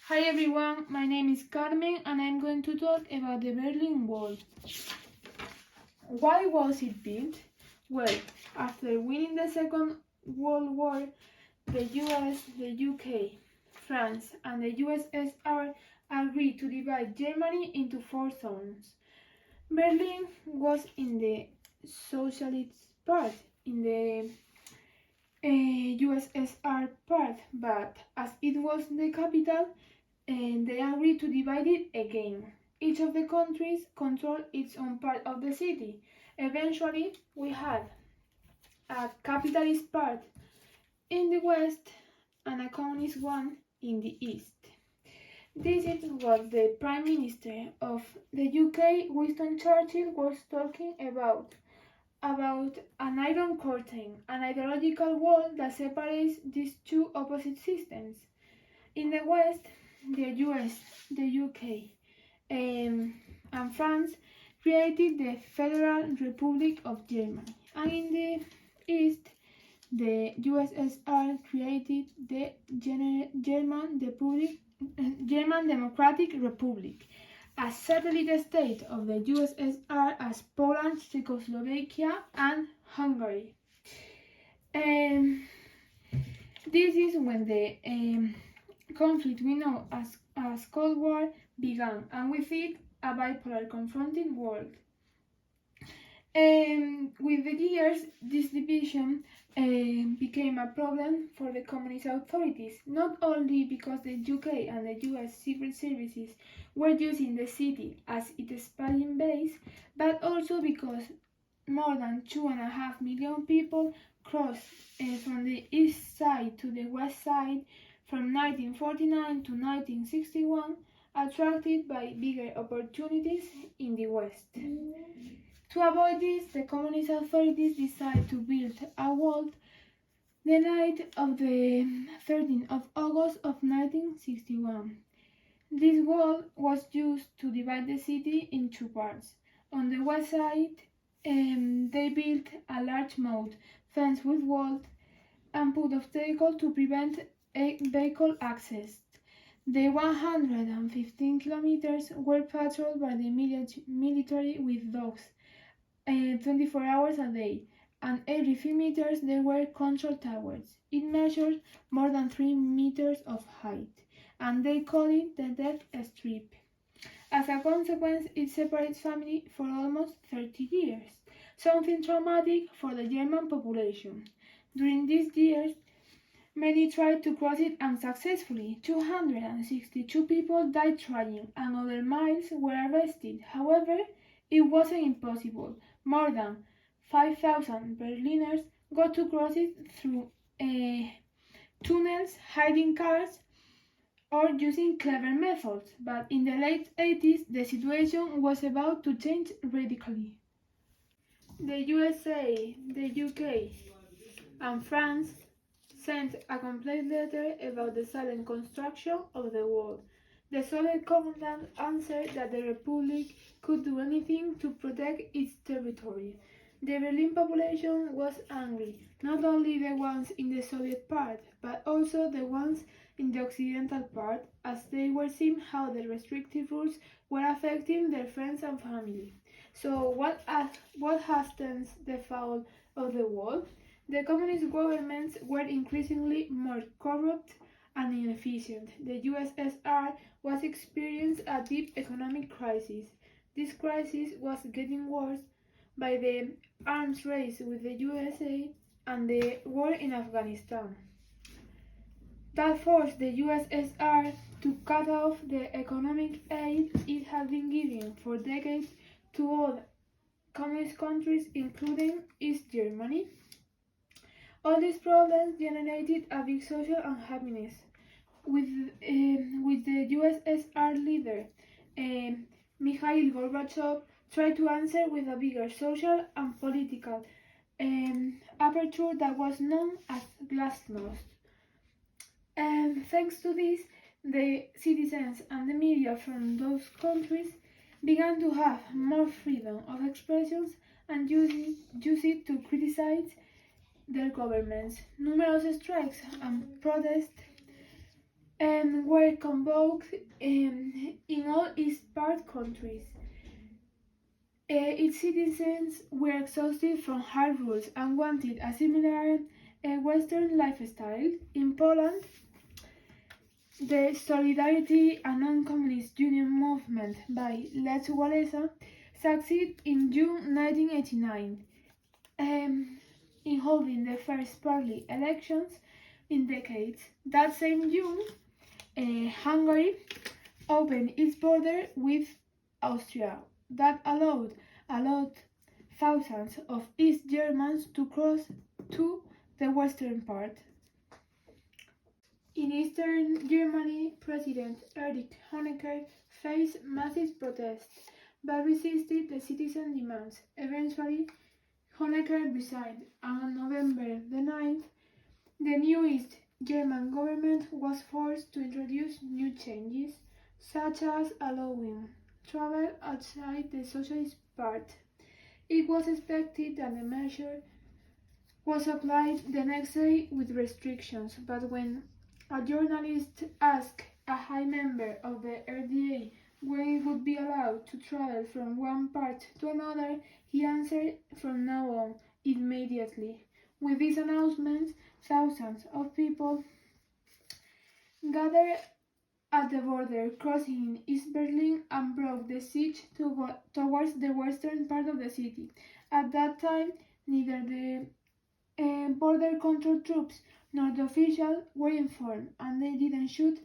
Hi everyone, my name is Carmen and I'm going to talk about the Berlin Wall. Why was it built? Well, after winning the Second World War, the US, the UK, France and the USSR agreed to divide Germany into 4 zones. Berlin was in the socialist part, in the USSR part, but as it was the capital, they agreed to divide it again. Each of the countries controlled its own part of the city. Eventually, we had a capitalist part in the west and a communist one in the east. This is what the Prime Minister of the UK, Winston Churchill, was talking about an iron curtain, an ideological wall that separates these two opposite systems. In the West, the US, the UK, and France created the Federal Republic of Germany, and in the East, the USSR created the German Democratic Republic, a satellite state of the USSR as Poland, Czechoslovakia, and Hungary. This is when the conflict we know as Cold War began, and with it, a bipolar confronting world. With the years, this division became a problem for the communist authorities, not only because the UK and the US secret services were using the city as its spying base, but also because more than 2.5 million people crossed from the east side to the west side from 1949 to 1961, attracted by bigger opportunities in the west. To avoid this, the communist authorities decided to build a wall the night of the 13th of August of 1961. This wall was used to divide the city in two parts. On the west side, they built a large moat, fenced with walls, and put obstacles to prevent vehicle access. The 115 kilometers were patrolled by the military with dogs 24 hours a day, and every few meters there were control towers. It measured more than 3 meters of height, and they called it the Death Strip. As a consequence, it separates families for almost 30 years, something traumatic for the German population. During these years, many tried to cross it unsuccessfully. 262 people died trying, and other miles were arrested. However, it wasn't impossible. More than 5,000 Berliners got to cross it through tunnels, hiding cars, or using clever methods. But in the late 80s, the situation was about to change radically. The USA, the UK, and France sent a complaint letter about the silent construction of the wall. The Soviet commandant answered that the Republic could do anything to protect its territory. The Berlin population was angry, not only the ones in the Soviet part, but also the ones in the Occidental part, as they were seeing how the restrictive rules were affecting their friends and family. So what hastens the fall of the wall? The communist governments were increasingly more corrupt and inefficient. The USSR was experiencing a deep economic crisis. This crisis was getting worse by the arms race with the USA and the war in Afghanistan. That forced the USSR to cut off the economic aid it had been giving for decades to all communist countries, including East Germany. All these problems generated a big social unhappiness, with the USSR leader Mikhail Gorbachev tried to answer with a bigger social and political aperture that was known as glasnost. Thanks to this, the citizens and the media from those countries began to have more freedom of expression and use it to criticize their governments. Numerous strikes and protests were convoked in all East part countries. Its citizens were exhausted from hard rules and wanted a similar Western lifestyle. In Poland, the Solidarity and Non-Communist Union movement by Lech Walesa succeeded in June 1989 in holding the first party elections in decades. That same June, Hungary opened its border with Austria. That allowed thousands of East Germans to cross to the western part. In Eastern Germany, President Erich Honecker faced massive protests but resisted the citizen demands. Eventually, Honecker resigned, and on November the 9th, the new East German government was forced to introduce new changes, such as allowing travel outside the socialist part. It was expected that the measure was applied the next day with restrictions, but when a journalist asked a high member of the RDA when it would be allowed to travel from one part to another, he answered, "From now on, immediately." With these announcements, thousands of people gathered at the border crossing in East Berlin and broke the siege towards the western part of the city. At that time, neither the border control troops nor the officials were informed, and they didn't shoot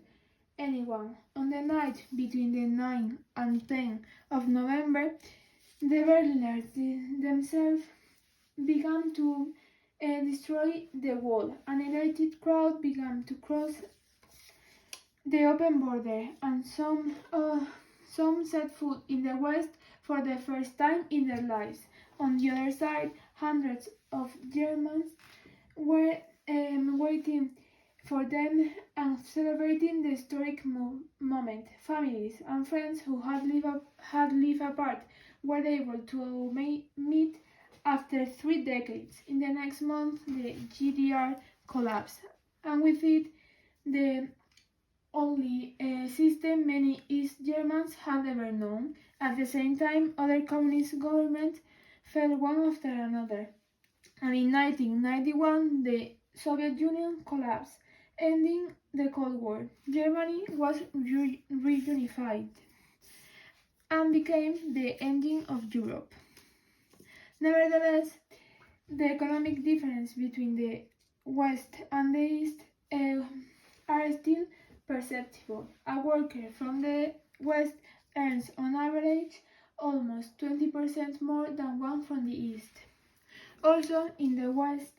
anyone. On the night between the 9th and 10th of November, the Berliners themselves began to destroy the wall. An excited crowd began to cross the open border, and some set foot in the West for the first time in their lives. On the other side, hundreds of Germans were waiting for them and celebrating the historic moment. Families and friends who had lived apart were able to meet after 3 decades. In the next month, the GDR collapsed, and with it, the only system many East Germans had ever known. At the same time, other communist governments fell one after another, and in 1991 the Soviet Union collapsed, ending the Cold War. Germany was reunified and became the engine of Europe. Nevertheless, the economic difference between the West and the East are still perceptible. A worker from the West earns on average almost 20% more than one from the East. Also, in the West,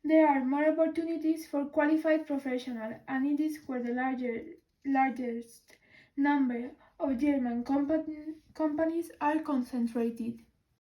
there are more opportunities for qualified professionals, and it is where the largest number of German companies are concentrated.